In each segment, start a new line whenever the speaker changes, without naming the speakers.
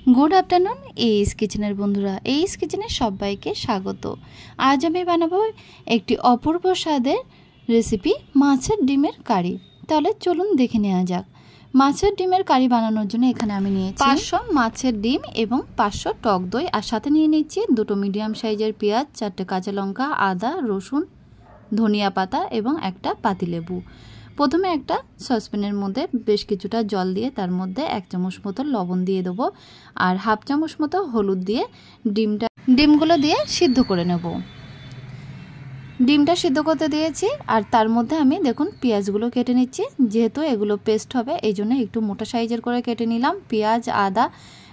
Good afternoon S किचेनर बंधुरा S किचेने सबाइके स्वागत। आज आमी बानाबो एकटी अपूर्व स्वादेर रेसिपि माछेर डिमेर कारी। ताहले चलुन देखे नेওয়া যাক। माछेर डिमेर कारी बानानोर जोन्नो एखाने आमी नियेछि 500 माछेर डिम एबं 500 टक दई और साथे निये निচ্ছি दुटो मिडियाम साइजेर पेঁয়াজ, 4टे काँचा लंका, आदा, रसुन, धनिया पाता एबं एकटा पातिलेबू। प्रथमे एक ससपैनर मध्य बेश किछुटा जल दिए तार मध्य 1 चामच मतो लवण दिए देबो और हाफ चामच मतो हलुद दिए डिमगुलो दिए सिद्ध करे नेब। डिमटा सिद्ध करते दिएछि और तार मध्य आमी देखुन पेঁয়াজগুলো केटे निচ্ছি। जेहेतु एगुलो पेस्ट होबे एइजोन्नो एकटु मोटा साइजेर करे केटे निलाम। पेঁয়াজ आदा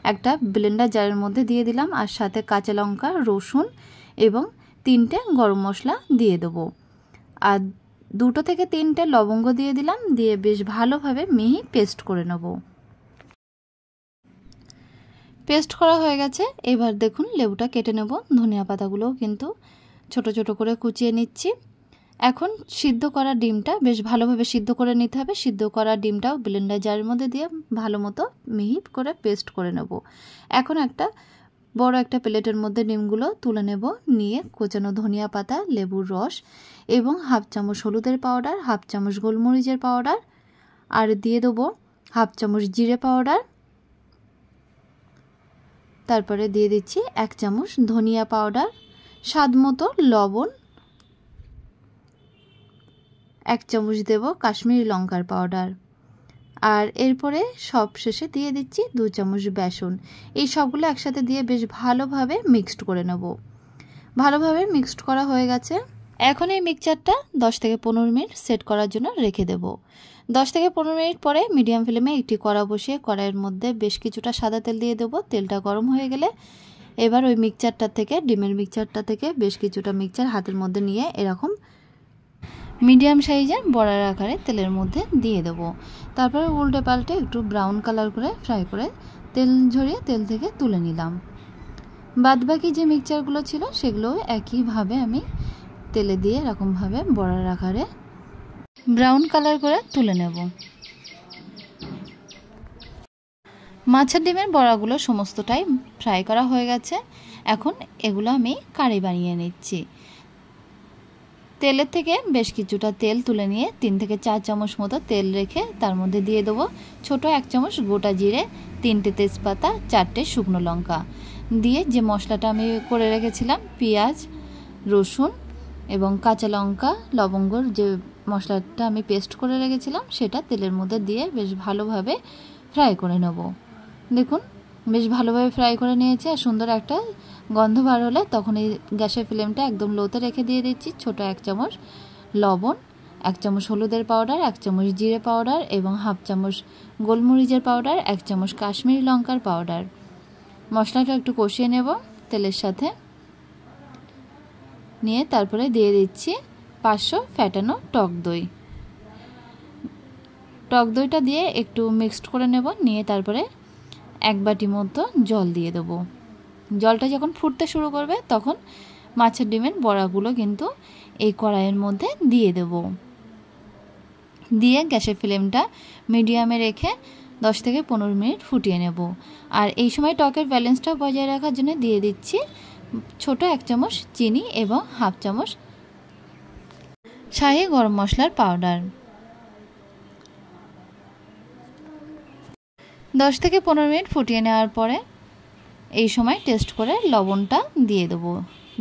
एक ब्लेंडार जारेर मध्य दिए दिलाम और साथे काँचा लंका, रसुन एबं 3टे गरम मशला दिए देबो और 2 থেকে 3টে লবঙ্গ দিয়ে দিলাম। দিয়ে বেশ ভালোভাবে মিহি পেস্ট করে নেব। পেস্ট করা হয়ে গেছে। এবার দেখুন লেবুটা কেটে নেব। ধনিয়া পাতাগুলো কিন্তু ছোট ছোট করে কুচিয়ে নিচ্ছি। এখন সিদ্ধ করা ডিমটা বেশ ভালোভাবে সিদ্ধ করে নিতে হবে। সিদ্ধ করা ডিমটাও ব্লেন্ডার জারের মধ্যে দিয়ে ভালোমতো মিহি করে পেস্ট করে নেব। এখন বড় একটা প্লেটের মধ্যে ডিমগুলো তুলে নেব। নিয়ে কোচানো ধনিয়া পাতা, লেবুর রস এবং হাফ চামচ হলুদের পাউডার, হাফ চামচ গোলমরিচের পাউডার আর দিয়ে দেবো হাফ চামচ জিরে পাউডার। তারপরে দিয়ে দিচ্ছি 1 চামচ ধনিয়া পাউডার, স্বাদ মতো লবণ, 1 চামচ দেব কাশ্মীরি লঙ্কার পাউডার আর এরপরে সব শেষে দিয়ে দিচ্ছি 2 চামচ বেসন। এই সবগুলো একসাথে দিয়ে বেশ ভালোভাবে মিক্সড করে নেব। ভালোভাবে মিক্সড করা হয়ে গেছে। এখন এই মিক্সচারটা 10 থেকে 15 মিনিট সেট করার জন্য রেখে দেব। 10 থেকে 15 মিনিট পরে মিডিয়াম ফ্লেমে একটি কড়া বসিয়ে কড়াইয়ের মধ্যে বেশ কিছুটা সাদা তেল দিয়ে দেব। তেলটা গরম হয়ে গেলে এবার ওই মিক্সচারটা থেকে ডিমের মিক্সচারটা থেকে বেশ কিছুটা মিক্সচার হাতের মধ্যে নিয়ে এরকম মিডিয়াম সাইজের বড়ার আকারে তেলের মধ্যে দিয়ে দেব। তারপরে উল্টে পাল্টে একটু ব্রাউন কালার করে ফ্রাই করে তেল ঝরিয়ে তেল থেকে তুলে নিলাম। বাদবাকি যে মিক্সচারগুলো ছিল সেগুলো একইভাবে আমি তেলে দিয়ে এরকমভাবে বড়ার আকারে ব্রাউন কালার করে তুলে নেব। মাছের ডিমের বড়াগুলো সমস্তটাই ফ্রাই করা হয়ে গেছে। এখন এগুলো আমি কারি বানিয়ে নিচ্ছি। তেলের থেকে বেশ কিছুটা তেল তুলে নিয়ে 3 থেকে 4 চামচ মতো তেল রেখে তার মধ্যে দিয়ে দেবো ছোট 1 চামচ গোটা জিরে, 3টে তেজপাতা, 4টে শুকনো লঙ্কা দিয়ে যে মশলাটা আমি করে রেখেছিলাম পেঁয়াজ, রসুন এবং কাঁচা লঙ্কা, লবঙ্গর যে মশলাটা আমি পেস্ট করে রেখেছিলাম সেটা তেলের মধ্যে দিয়ে বেশ ভালোভাবে ফ্রাই করে নেব। দেখুন বেশ ভালোভাবে ফ্রাই করে নিয়েছি আর সুন্দর একটা গন্ধ বার হলে তখন এই গ্যাসের ফ্লেমটা একদম লোতে রেখে দিয়ে দিচ্ছি ছোট 1 চামচ লবণ, 1 চামচ হলুদের পাউডার, 1 চামচ জিরে পাউডার এবং হাফ চামচ গোলমরিচের পাউডার, 1 চামচ কাশ্মীরি লঙ্কার পাউডার। মশলাটা একটু কষিয়ে নেব তেলের সাথে নিয়ে তারপরে দিয়ে দিচ্ছি 500 ফ্যাটানো টক দই। টক দইটা দিয়ে একটু মিক্সড করে নেব। নিয়ে তারপরে 1 বাটি মতো জল দিয়ে দেবো। জলটা যখন ফুটতে শুরু করবে তখন মাছের ডিমের বড়াগুলো কিন্তু এই কড়াইয়ের মধ্যে দিয়ে দেব। দিয়ে গ্যাসের ফ্লেমটা মিডিয়ামে রেখে 10 থেকে 15 মিনিট ফুটিয়ে নেব। আর এই সময় টকের ব্যালেন্সটা বজায় রাখার জন্য দিয়ে দিচ্ছি ছোট 1 চামচ চিনি এবং হাফ চামচ শাহি গরম মশলার পাউডার। 10 থেকে 15 মিনিট ফুটিয়ে নেওয়ার পরে এই সময় টেস্ট করে লবণটা দিয়ে দেবো।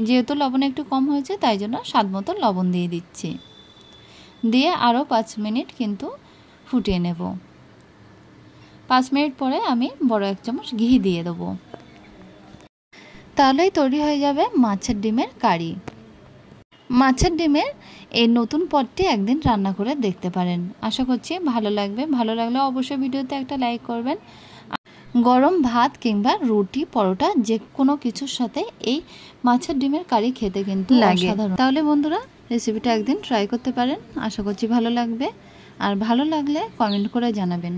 যেহেতু লবণ একটু কম হয়েছে তাই জন্য স্বাদ মতো লবণ দিয়ে দিচ্ছি। দিয়ে আরও 5 মিনিট কিন্তু ফুটিয়ে নেব। 5 মিনিট পরে আমি বড় 1 চামচ ঘি দিয়ে দেবো। তাহলেই তৈরি হয়ে যাবে মাছের ডিমের কারি। মাছের ডিমের এই নতুন পদটি একদিন রান্না করে দেখতে পারেন। আশা করছি ভালো লাগবে। ভালো লাগলে অবশ্যই ভিডিওতে একটা লাইক করবেন। গরম ভাত কিংবা রুটি, পরোটা যে কোনো কিছুর সাথে এই মাছের ডিমের কারি খেতে কিন্তু অসাধারণ। তাহলে বন্ধুরা রেসিপিটা একদিন ট্রাই করতে পারেন। আশা করছি ভালো লাগবে আর ভালো লাগলে কমেন্ট করে জানাবেন।